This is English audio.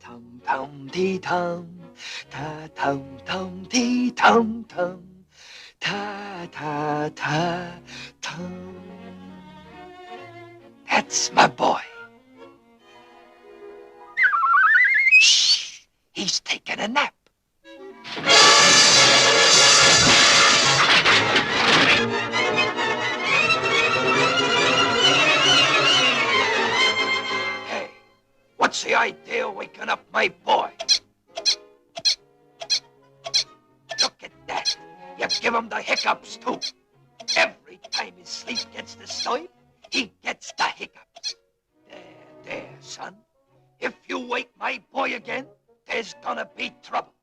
tum tum dee tum, ta tum tum dee tum tum, ta ta ta tum. That's my boy. Shh! He's taking a nap. Hey, what's the idea of waking up my boy? Look at that. You give him the hiccups, too. Every time his sleep gets disturbed, he gets the hiccups. There, son. If you wake my boy again, there's gonna be trouble.